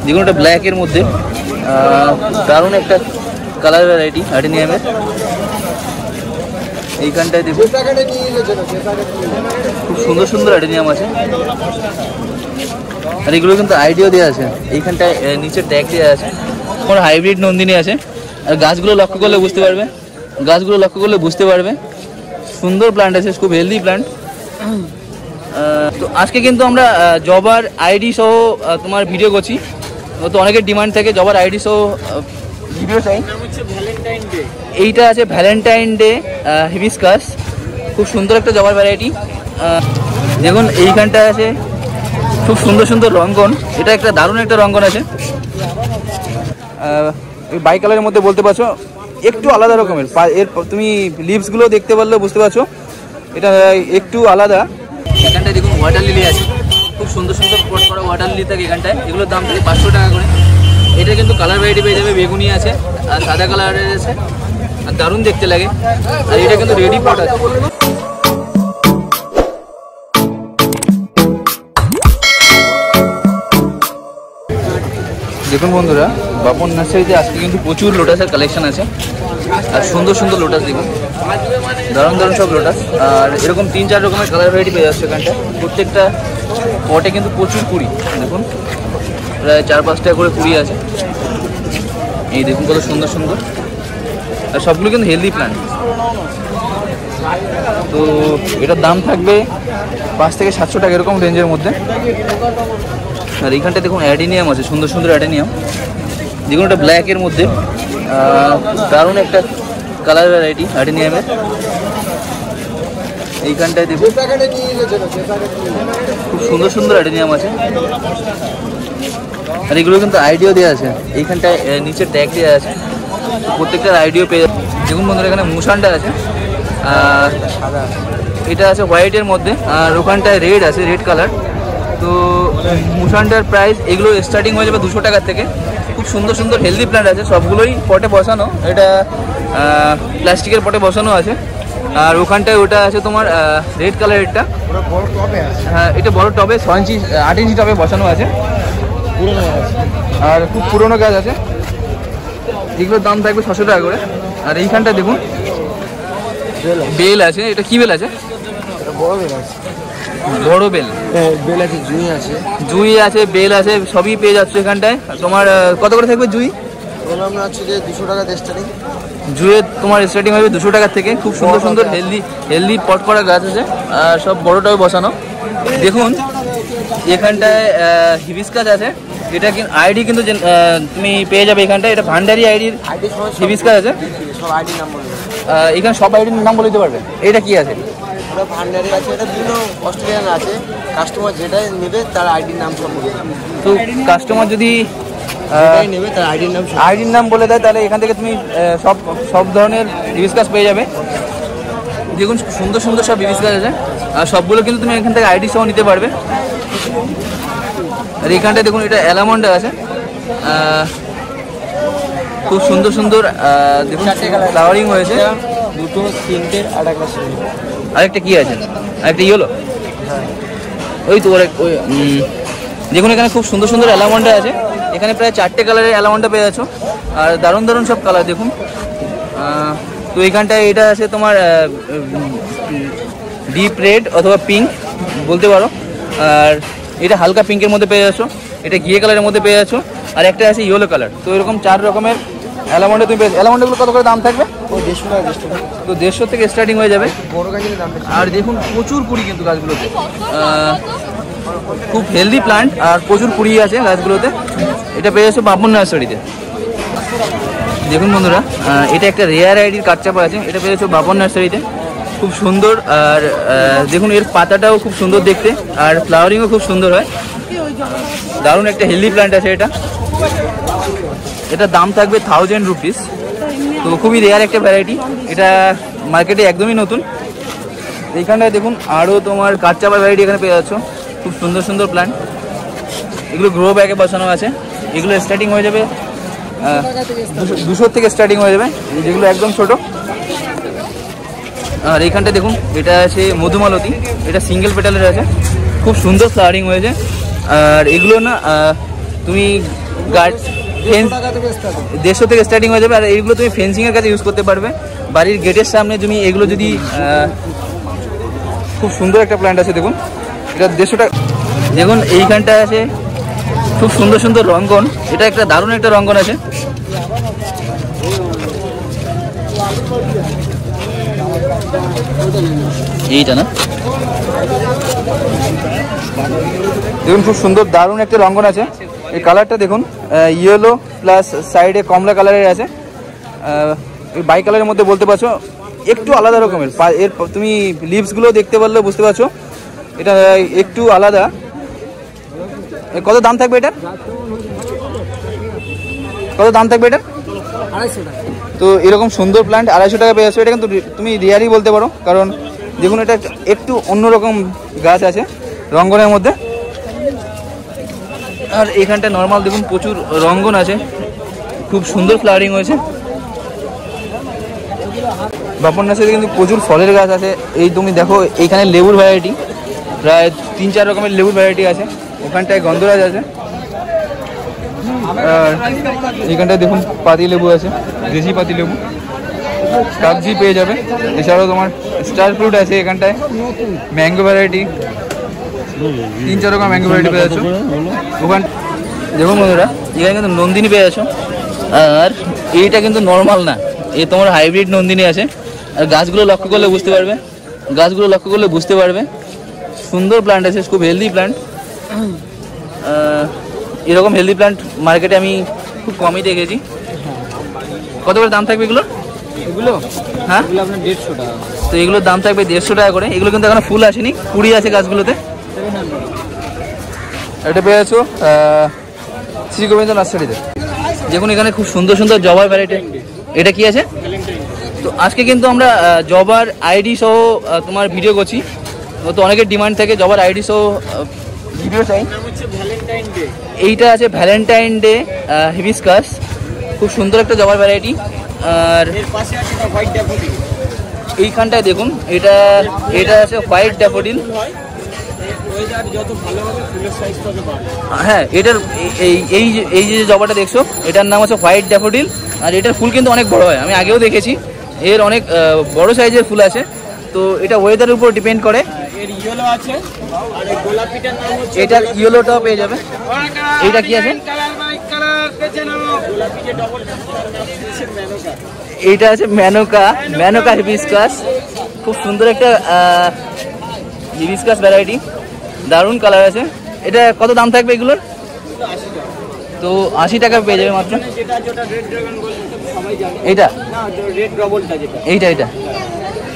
দেখুন এটা ব্ল্যাকের মধ্যে দারুণ একটা কালার ভ্যারাইটি অ্যাডেনিয়ামের। এইখানটায় দেখুন খুব সুন্দর সুন্দর অ্যাডেনিয়াম আছে, আর এগুলো কিন্তু আইডিও দেওয়া আছে। এইখানটায় নিচে ট্যাগ দেওয়া আছে, কোনো হাইব্রিড নন্দিনী আছে। আর গাছগুলো লক্ষ্য করলে বুঝতে পারবে সুন্দর প্ল্যান্ট আছে, খুব হেলদি প্ল্যান্ট। তো আজকে কিন্তু আমরা জবার আইডি সহ তোমার ভিডিও করছি। তো অনেকের ডিমান্ড থাকে জবার আইডি সহ ভিডিও চাই। এইটা আছে ভ্যালেন্টাইন ডে হিবিস্কাস, খুব সুন্দর একটা জবার ভ্যারাইটি। দেখুন এইখানটা আছে খুব সুন্দর সুন্দর রঙ্গন, এটা একটা দারুণ একটা রঙ্গন আছে। বাই কালারের মধ্যে বলতে পারছো, একটু আলাদা রকমের। এর তুমি লিভসগুলো দেখতে পারলে বুঝতে পারছো এটা একটু আলাদা। এখানটায় দেখুন ওয়াটার লিলি আছে, খুব সুন্দর সুন্দর পট করা ওয়াটার লিলি থাকে এখানটায়। এগুলোর দাম থাকে 500 টাকা করে। এটা কিন্তু কালার ভ্যারাইটি পেয়ে যাবে, বেগুনি আছে আর সাদা কালারের আছে, আর দারুণ দেখতে লাগে। আর এটা কিন্তু রেডি পট আছে। দেখুন বন্ধুরা, বাপন নার্সারিতে আজকে কিন্তু প্রচুর লোটাসের কালেকশন আছে, আর সুন্দর সুন্দর লোটাস দেখুন, দারুণ দারুণ সব লোটাস। আর এরকম 3-4 রকমের কালার ভ্যারাইটি পেয়ে যাচ্ছে এখানটা। প্রত্যেকটা পটে কিন্তু প্রচুর কুড়ি, দেখুন প্রায় 4-5 টাকা করে কুড়ি আছে। এই দেখুন কত সুন্দর সুন্দর, আর সবগুলো কিন্তু হেলদি প্ল্যান্ট। তো এটার দাম থাকবে 5 থেকে 700 টাকা এরকম রেঞ্জের মধ্যে। আর এইখানটা দেখুন অ্যাডেনিয়াম আছে, সুন্দর সুন্দর অ্যাডেনিয়াম। দেখুন এটা ব্ল্যাকের মধ্যে দারুণ একটা কালার ভ্যারাইটি অ্যাডেনিয়ামের। এইখানটায় দেখুন খুব সুন্দর সুন্দর অ্যাডেনিয়াম আছে, আর এগুলো কিন্তু আইডিও দেওয়া আছে। এইখানটায় নিচে ট্যাগ দেওয়া আছে, প্রত্যেকটার আইডিও পেয়ে যাচ্ছে। দেখুন বন্ধুরা এখানে মুসানটা আছে, এটা আছে হোয়াইটের মধ্যে, আর ওখানটায় রেড আছে, রেড কালার। তো মুসানটার প্রাইস এগুলো স্টার্টিং হয়ে যাবে 200 টাকার থেকে। খুব সুন্দর সুন্দর হেলদি প্ল্যান্ট আছে, সবগুলোই পটে বসানো। এটা প্লাস্টিকের পটে বসানো আছে। আর ওখানটায় ওটা আছে তোমার রেড কালারেরটা, হ্যাঁ এটা বড় টবে 8 ইঞ্চি টবে বসানো আছে, আর খুব পুরোনো গাছ আছে। এগুলোর দাম থাকবে 600 টাকা করে। আর এইখানটা দেখুন বেল আছে, এটা কি বেল আছে? বড় বেল, বেল আছে, জুই আছে, বেল আছে, সবই পেয়ে যাচ্ছে এখানটায়। তোমার কত করে থাকবে জুই? আমরা হচ্ছে যে 200 টাকা স্টার্টিং। জুয়ের তোমার স্টার্টিং হবে 200 টাকার থেকে। খুব সুন্দর সুন্দর হেলদি পট করা গাছ আছে, আর সব বড়টাও বসানো। দেখুন এখানটায় হিবিস্কাস আছে, এটা কিন্তু আইডি কিন্তু তুমি পেয়ে যাবে এখানটায়। এটা ভান্ডারি আইডির হিবিস্কাস আছে, এখানে সব আইডির নাম বলে দিতে পারবে। এটা কি আছে? ওটা ভান্ডারি আছে, এটা বিভিন্ন অস্ট্রেলিয়ান আছে। কাস্টমার যেটাই নেবে তার আইডির নাম সব বলে দেবে। তো কাস্টমার যদি নেবে তার আইডির নাম বলে দেয়, তাহলে এখান থেকে তুমি সব ধরনের হিবিস্কাস পেয়ে যাবে। দেখুন সুন্দর সুন্দর সব হিবিস্কাস আছে, আর সবগুলো কিন্তু তুমি এখান থেকে আইডি সহ নিতে পারবে। আর এখানটায় দেখুন এটা অ্যালামন্ডা আছে, খুব সুন্দর সুন্দর দেখুন ফ্লাওয়ারিং হয়েছে। 2, 3, আর একটা আরেকটা কি আছে? আরেকটা ইয়েলো, ওই তো ওই দেখুন এখানে খুব সুন্দর সুন্দর অ্যালামন্ডা আছে। এখানে প্রায় 4টে কালারের অ্যালামন্ডা পেয়ে যাচ্ছ, আর দারুণ দারুণ সব কালার দেখুন। তো এইখানটায় এটা আছে তোমার ডিপ রেড অথবা পিঙ্ক বলতে পারো, আর এটা হালকা পিঙ্কের মধ্যে পেয়ে যাচ্ছ, এটা ঘিয়ে কালারের মধ্যে পেয়ে যাচ্ছ, আর একটা আছে ইয়েলো কালার। তো এরকম 4 রকমের অ্যালামন্ডা তুমি পেয়ে। অ্যালামন্ডাগুলো কত করে দাম থাকবে? ওই 150 টাকা। তো 150 থেকে স্টার্টিং হয়ে যাবে। বড় গাছের দাম। আর দেখুন প্রচুর কুড়ি কিন্তু গাছগুলোতে, খুব হেলদি প্ল্যান্ট, আর প্রচুর কুড়ি আছে গাছগুলোতে। এটা পেয়ে যাচ্ছে বাপন নার্সারিতে। দেখুন বন্ধুরা, এটা একটা রেয়ার আইডির কাঠচাপা আছে, এটা পেয়ে যাচ্ছে বাপন নার্সারিতে। খুব সুন্দর, আর দেখুন এর পাতাটাও খুব সুন্দর দেখতে, আর ফ্লাওয়ারিংও খুব সুন্দর হয়। দারুণ একটা হেলদি প্ল্যান্ট আছে এটা। এটার দাম থাকবে 1000 রুপিস। তো খুবই রেয়ার একটা ভ্যারাইটি, এটা মার্কেটে একদমই নতুন। এইখানটায় দেখুন আরও তোমার কাঠচাপা ভ্যারাইটি এখানে পেয়ে যাচ্ছ, খুব সুন্দর সুন্দর প্ল্যান্ট। এগুলো গ্রো ব্যাগে বসানো আছে। এগুলো স্টার্টিং হয়ে যাবে 200 থেকে স্টার্টিং হয়ে যাবে, যেগুলো একদম ছোট। আর এইখানটা দেখুন এটা আছে মধুমালতী, এটা সিঙ্গেল পেটালের আছে, খুব সুন্দর ফ্লাওয়ারিং হয়েছে। আর এগুলো না তুমি গাছ 150 থেকে স্টার্টিং হয়ে যাবে। আর এইগুলো তুমি ফেন্সিংয়ের কাছে ইউজ করতে পারবে। বাড়ির গেটের সামনে তুমি এগুলো যদি খুব সুন্দর একটা প্ল্যান্ট আছে দেখুন, এটা 150 টাকা। দেখুন এইখানটা আছে খুব সুন্দর সুন্দর রঙ্গন, এটা একটা দারুণ একটা রঙ্গন আছে। এইটা না, দেখুন খুব সুন্দর দারুণ একটা রঙ্গন আছে। এই কালারটা দেখুন ইয়েলো প্লাস সাইডে কমলা কালারের আছে, বাই কালারের মধ্যে বলতে পারছো, একটু আলাদা রকমের। এর তুমি লিভসগুলো দেখতে পারলে বুঝতে পারছো এটা একটু আলাদা। কত দাম থাকবে এটা? কত দাম থাকবে এটা? 250 টাকা। তো এরকম সুন্দর প্ল্যান্ট 250 টাকা পেয়ে যাচ্ছ। এটা কিন্তু তুমি রিয়ালি বলতে পারো, কারণ দেখুন এটা একটু অন্যরকম গাছ আছে রঙ্গনের মধ্যে। আর এখানটা নর্মাল দেখুন প্রচুর রঙ্গন আছে, খুব সুন্দর ফ্লাওয়ারিং হয়েছে। বাপন নার্সারিতে কিন্তু প্রচুর ফলের গাছ আছে। এই তুমি দেখো এইখানে লেবুর ভ্যারাইটি, প্রায় 3-4 রকমের লেবুর ভ্যারাইটি আছে। ওখানটায় গন্ধরাজ আছে, আর এইখানটায় দেখুন পাতি লেবু আছে, দেশি পাতি লেবু, কাগজি পেয়ে যাবে। এছাড়াও তোমার স্টার ফ্রুট আছে এখানটায়, ম্যাঙ্গো ভ্যারাইটি, 3-4 রকম ম্যাঙ্গো ভ্যারাইটি পেয়ে যাচ্ছ ওখান। দেখুন বন্ধুরা এখানে কিন্তু নন্দিনী পেয়ে যাচ্ছ। আর এইটা কিন্তু নর্মাল না, এই তোমার হাইব্রিড নন্দিনী আছে। আর গাছগুলো লক্ষ্য করলে বুঝতে পারবে, সুন্দর প্ল্যান্ট আছে, খুব হেলদি প্ল্যান্ট। এরকম হেলদি প্ল্যান্ট মার্কেটে আমি খুব কমই দেখেছি। কত করে দাম থাকবে এগুলো? হ্যাঁ আপনার 150 টাকা। তো এগুলোর দাম থাকবে 150 টাকা করে। এগুলো কিন্তু এখনো ফুল আসেনি, কুড়ি আছে গাছগুলোতে। এটা পেয়ে আছো শ্রী গোবিন্দ নার্সারিতে। দেখুন এখানে খুব সুন্দর সুন্দর জবার ভ্যারাইটি। এটা কি আছে? তো আজকে কিন্তু আমরা জবার আইডি সহ তোমার ভিডিও করছি। তো অনেকের ডিমান্ড থাকে জবার আইডি সহ ভিডিও চাই। এইটা আছে ভ্যালেন্টাইন ডে হিবিস্কাস, খুব সুন্দর একটা জবার ভ্যারাইটি। আর এইখানটায় দেখুন এটা আছে হোয়াইট ড্যাফোডিল। হ্যাঁ এটার এই যে জবাটা দেখছো এটার নাম আছে হোয়াইট ড্যাফোডিল। আর এটার ফুল কিন্তু অনেক বড় হয়, আমি আগেও দেখেছি। এর অনেক বড় সাইজের ফুল আছে। তো এটা ওয়েদারের উপর ডিপেন্ড করে। এটা ইয়েলোটাও পেয়ে যাবে। এইটা কি আছে? এইটা আছে ম্যানোকা হিবিস্কাস, খুব সুন্দর একটা হিবিস্কাস ভ্যারাইটি, দারুণ কালার আছে। এটা কত দাম থাকবে এগুলোর? তো 80 টাকা পেয়ে যাবে মাত্র। এইটা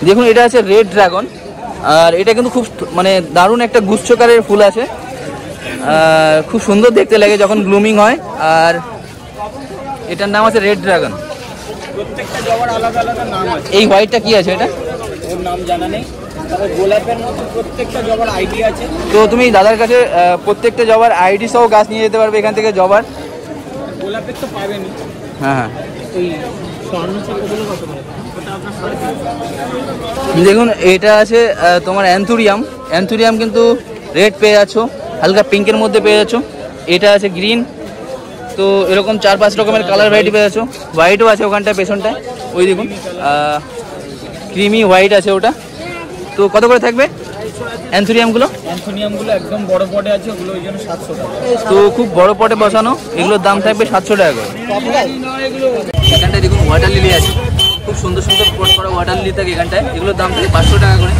দেখুন এটা আছে রেড ড্রাগন। আর এটা কিন্তু খুব মানে দারুণ একটা গুচ্ছকারের ফুল আছে, খুব সুন্দর দেখতে লাগে যখন ব্লুমিং হয়। আর এটার নাম আছে রেড ড্রাগন। প্রত্যেকটা জবার আলাদা আলাদা নাম আছে। এই হোয়াইটটা কি আছে? এটা ওর নাম জানা নেই, তবে গোলাপের মতো প্রত্যেকটা জবার আইডি আছে। তো তুমি দাদার কাছে প্রত্যেকটা জবার আইডি সহ গাছ নিয়ে যেতে পারবে এখান থেকে জবার। গোলাপের তো পাবেনি। হ্যাঁ ওই স্বর্ণচন্দ্রগুলো কত করে? দেখুন এটা আছে তোমার অ্যান্থুরিয়াম কিন্তু রেড পেয়ে যাচ্ছ, হালকা পিঙ্কের মধ্যে পেয়ে যাচ্ছ। এটা আছে গ্রিন। তো এরকম 4-5 রকমের কালার ভ্যারাইটি পেয়ে যাচ্ছ। হোয়াইটও আছে ওখানটায় পেছনটায়, ওই দেখুন ক্রিমি হোয়াইট আছে ওটা। তো কত করে থাকবে অ্যান্থুরিয়ামগুলো? একদম বড় পটে আছে, ওগুলো ওই জন্য 700 টাকা। তো খুব বড় পটে বসানো, এগুলোর দাম থাকবে 700 টাকা করে। এখানটায় দেখুন ওয়াটার লিলি আছে, খুব সুন্দর সুন্দর পট করা ওয়াটার লিলি থাকে এখানটায়। এগুলোর দাম থাকে 500 টাকা করে।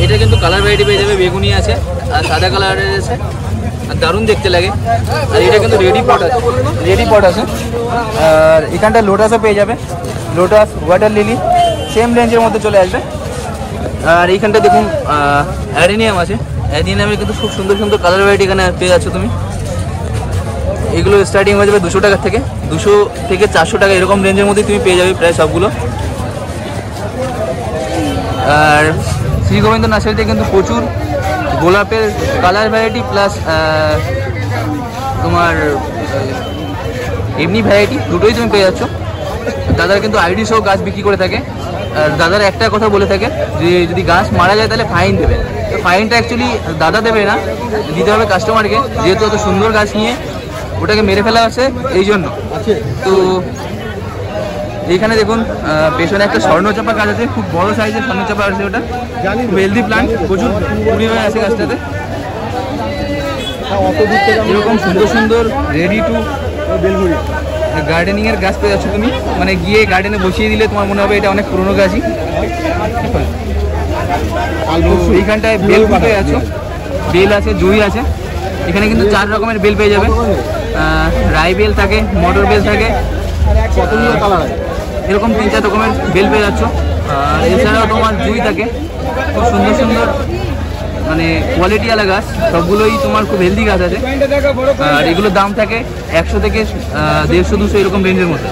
এটা কিন্তু কালার ভ্যারাইটি পেয়ে যাবে, বেগুনি আছে আর সাদা কালারের আছে, আর দারুণ দেখতে লাগে। আর এটা কিন্তু রেডি পট আছে। আর এখানটায় লোটাসও পেয়ে যাবে, লোটাস ওয়াটার লিলি সেম রেঞ্জের মধ্যে চলে আসবে। আর এইখানটা দেখুন অ্যাডেনিয়াম আছে, অ্যাডেনিয়ামের কিন্তু খুব সুন্দর সুন্দর কালার ভ্যারাইটি এখানে পেয়ে যাচ্ছ তুমি। এগুলো স্টার্টিং হয়ে যাবে 200 টাকা থেকে, 200 থেকে 400 টাকা এরকম রেঞ্জের মধ্যে তুমি পেয়ে যাবে প্রায় সবগুলো। আর শ্রী গোবিন্দ নার্সারিতে কিন্তু প্রচুর গোলাপের কালার ভ্যারাইটি প্লাস তোমার এমনি ভ্যারাইটি দুটোই তুমি পেয়ে যাচ্ছ। দাদারা কিন্তু আইডি সহ গাছ বিক্রি করে থাকে। আর দাদার একটা কথা বলে থাকে যে যদি গাছ মারা যায় তাহলে ফাইন দেবে। তো ফাইনটা অ্যাকচুয়ালি দাদা দেবে না, দিতে হবে কাস্টমারকে, যেহেতু এত সুন্দর গাছ নিয়ে ওটাকে মেরে ফেলা আছে এই জন্য। তো এইখানে দেখুন পেছনে একটা স্বর্ণচাপা গাছ আছে, খুব বড় সাইজের স্বর্ণচাপা আছে, ওটা খুব হেলদি প্লান্ট, প্রচুর কুড়ি হয়ে আছে গাছটাতে। এরকম সুন্দর সুন্দর রেডি টু গার্ডেনিং এর গাছ পেয়ে যাচ্ছ তুমি, মানে গিয়ে গার্ডেনে বসিয়ে দিলে তোমার মনে হবে এটা অনেক পুরোনো গাছই। এইখানটায় বেল পেয়ে যাচ্ছ, বেল আছে, জুঁই আছে। এখানে কিন্তু 4 রকমের বেল পেয়ে যাবে, রাই বেল থাকে, মটর বেল থাকে, এরকম 3-4 রকমের বেল পেয়ে যাচ্ছ। এছাড়াও তোমার জুঁই থাকে, খুব সুন্দর সুন্দর মানে কোয়ালিটিওয়ালা গাছ, সবগুলোই তোমার খুব হেলদি গাছ আছে। আর এগুলোর দাম থাকে 100 থেকে 150-200 এরকম রেঞ্জের মধ্যে।